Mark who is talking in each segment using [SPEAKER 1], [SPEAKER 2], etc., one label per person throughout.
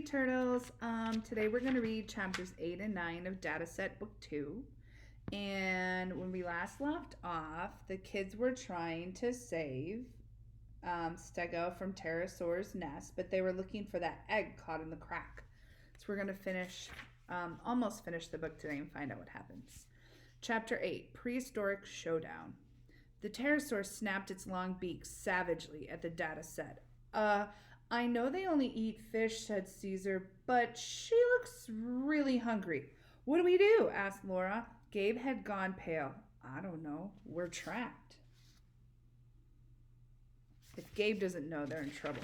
[SPEAKER 1] Turtles. Today we're going to read chapters 8 and 9 of Dataset Book 2. And when we last left off, the kids were trying to save Stego from Pterosaur's nest, but they were looking for that egg caught in the crack. So we're going to almost finish the book today and find out what happens. Chapter 8, Prehistoric Showdown. The pterosaur snapped its long beak savagely at the Dataset. I know they only eat fish, said Caesar, but she looks really hungry. What do we do? Asked Laura. Gabe had gone pale. I don't know. We're trapped. If Gabe doesn't know, they're in trouble.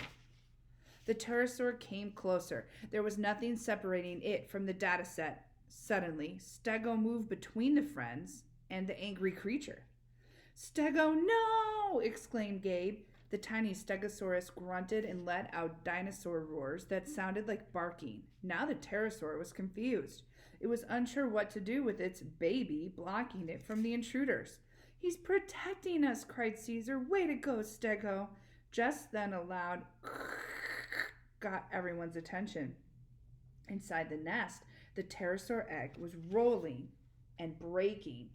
[SPEAKER 1] The pterosaur came closer. There was nothing separating it from the Dataset. Suddenly, Stego moved between the friends and the angry creature. Stego, no! Exclaimed Gabe. The tiny Stegosaurus grunted and let out dinosaur roars that sounded like barking. Now the pterosaur was confused. It was unsure what to do with its baby blocking it from the intruders. He's protecting us, cried Caesar. Way to go, Stego. Just then a loud got everyone's attention. Inside the nest, the pterosaur egg was rolling and breaking.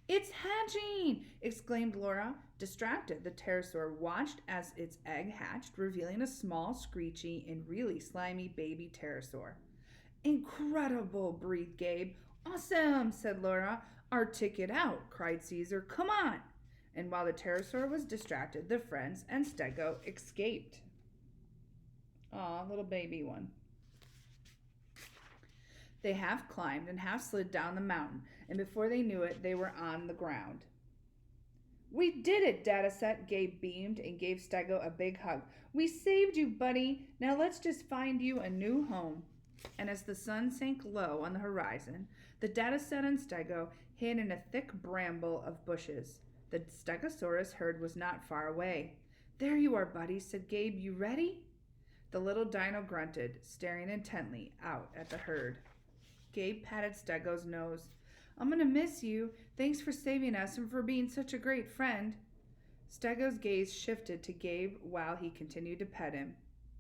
[SPEAKER 1] It's hatching! Exclaimed Laura. Distracted, the pterosaur watched as its egg hatched, revealing a small, screechy, and really slimy baby pterosaur. Incredible, breathed Gabe. Awesome, said Laura. Our ticket out, cried Caesar. Come on! And while the pterosaur was distracted, the friends and Stego escaped. Aw, little baby one. They half climbed and half slid down the mountain, and before they knew it, they were on the ground. We did it, Dataset, Gabe beamed and gave Stego a big hug. We saved you, buddy. Now let's just find you a new home. And as the sun sank low on the horizon, the Dataset and Stego hid in a thick bramble of bushes. The Stegosaurus herd was not far away. There you are, buddy, said Gabe. You ready? The little dino grunted, staring intently out at the herd. Gabe patted Stego's nose. I'm going to miss you. Thanks for saving us and for being such a great friend. Stego's gaze shifted to Gabe while he continued to pet him.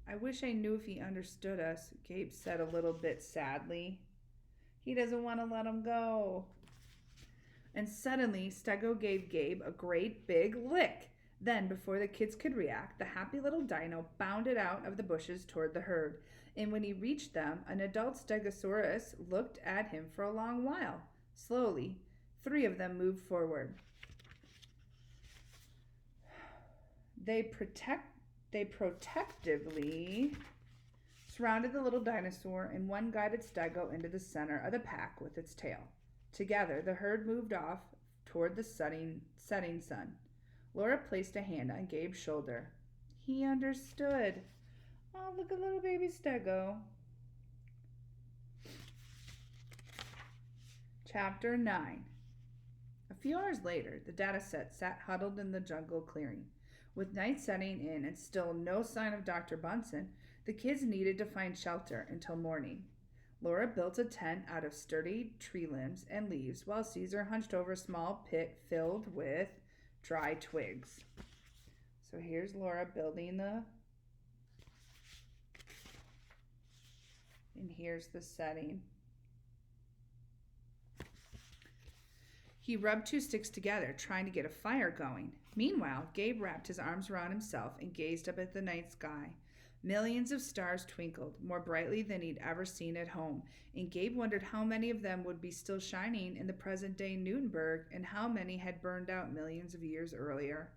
[SPEAKER 1] I wish I knew if he understood us, Gabe said a little bit sadly. He doesn't want to let him go. And suddenly, Stego gave Gabe a great big lick. Then, before the kids could react, the happy little dino bounded out of the bushes toward the herd. And when he reached them, an adult Stegosaurus looked at him for a long while. Slowly, 3 of them moved forward. They protectively surrounded the little dinosaur, and one guided Stego into the center of the pack with its tail. Together, the herd moved off toward the setting sun. Laura placed a hand on Gabe's shoulder. He understood. Oh, look at little baby Stego. Chapter 9. A few hours later, the Dataset sat huddled in the jungle clearing. With night setting in and still no sign of Dr. Bunsen, the kids needed to find shelter until morning. Laura built a tent out of sturdy tree limbs and leaves while Caesar hunched over a small pit filled with dry twigs. So here's Laura building and here's the setting. He rubbed 2 sticks together, trying to get a fire going. Meanwhile, Gabe wrapped his arms around himself and gazed up at the night sky. Millions of stars twinkled, more brightly than he'd ever seen at home, and Gabe wondered how many of them would be still shining in the present-day Newtonburg and how many had burned out millions of years earlier.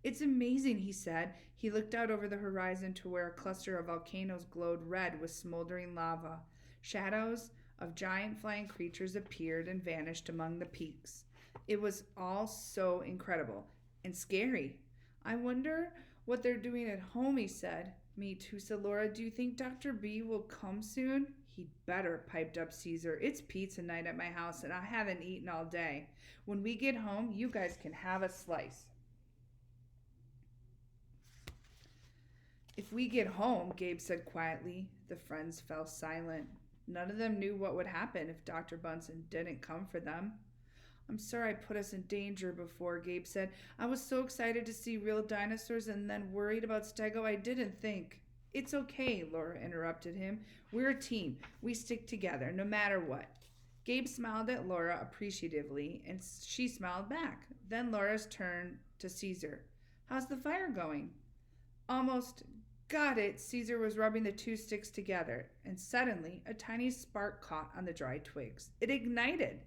[SPEAKER 1] It's amazing, he said. He looked out over the horizon to where a cluster of volcanoes glowed red with smoldering lava. Shadows of giant flying creatures appeared and vanished among the peaks. It was all so incredible and scary. I wonder what they're doing at home, he said. Me too, said Laura. Do you think Dr. B will come soon? He'd better, piped up Caesar. It's pizza night at my house and I haven't eaten all day. When we get home, you guys can have a slice. If we get home, Gabe said quietly. The friends fell silent. None of them knew what would happen if Dr. Bunsen didn't come for them. I'm sorry I put us in danger before, Gabe said. I was so excited to see real dinosaurs and then worried about Stego I didn't think. It's okay, Laura interrupted him. We're a team. We stick together, no matter what. Gabe smiled at Laura appreciatively, and she smiled back. Then Laura's turned to Caesar. How's the fire going? Almost got it. Caesar was rubbing the two sticks together, and suddenly a tiny spark caught on the dry twigs. It ignited.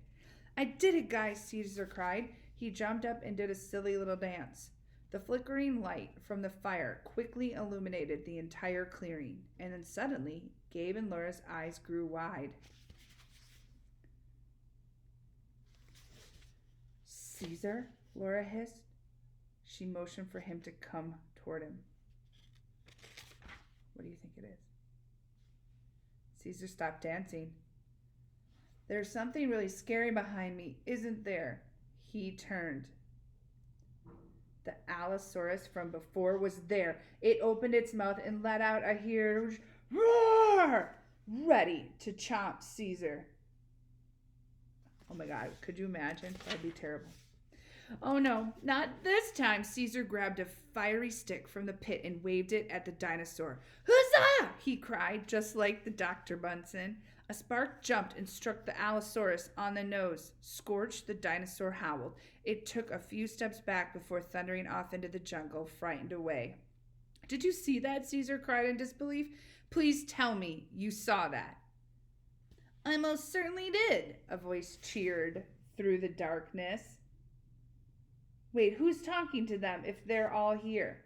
[SPEAKER 1] I did it, guys, Caesar cried. He jumped up and did a silly little dance. The flickering light from the fire quickly illuminated the entire clearing, and then suddenly Gabe and Laura's eyes grew wide. Caesar, Laura hissed. She motioned for him to come toward him. What do you think it is? Caesar stopped dancing. There's something really scary behind me, isn't there? He turned. The Allosaurus from before was there. It opened its mouth and let out a huge roar, ready to chomp Caesar. Oh my God, could you imagine? That'd be terrible. Oh no, not this time. Caesar grabbed a fiery stick from the pit and waved it at the dinosaur. Huzzah! He cried, just like the Dr. Bunsen. A spark jumped and struck the Allosaurus on the nose. Scorched, the dinosaur howled. It took a few steps back before thundering off into the jungle, frightened away. Did you see that? Caesar cried in disbelief. Please tell me you saw that. I most certainly did, a voice cheered through the darkness. Wait, who's talking to them if they're all here?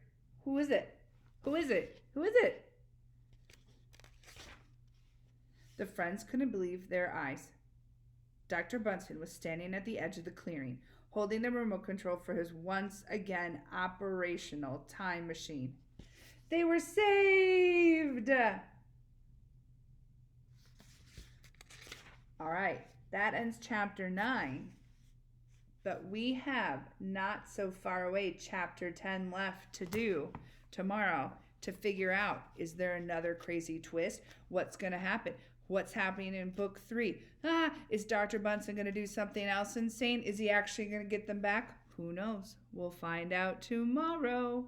[SPEAKER 1] Who is it? Who is it? Who is it? The friends couldn't believe their eyes. Dr. Bunsen was standing at the edge of the clearing, holding the remote control for his once again operational time machine. They were saved! All right, that ends chapter 9. But we have not so far away chapter 10 left to do tomorrow to figure out, is there another crazy twist? What's going to happen? What's happening in book 3? Is Dr. Bunsen going to do something else insane? Is he actually going to get them back? Who knows? We'll find out tomorrow.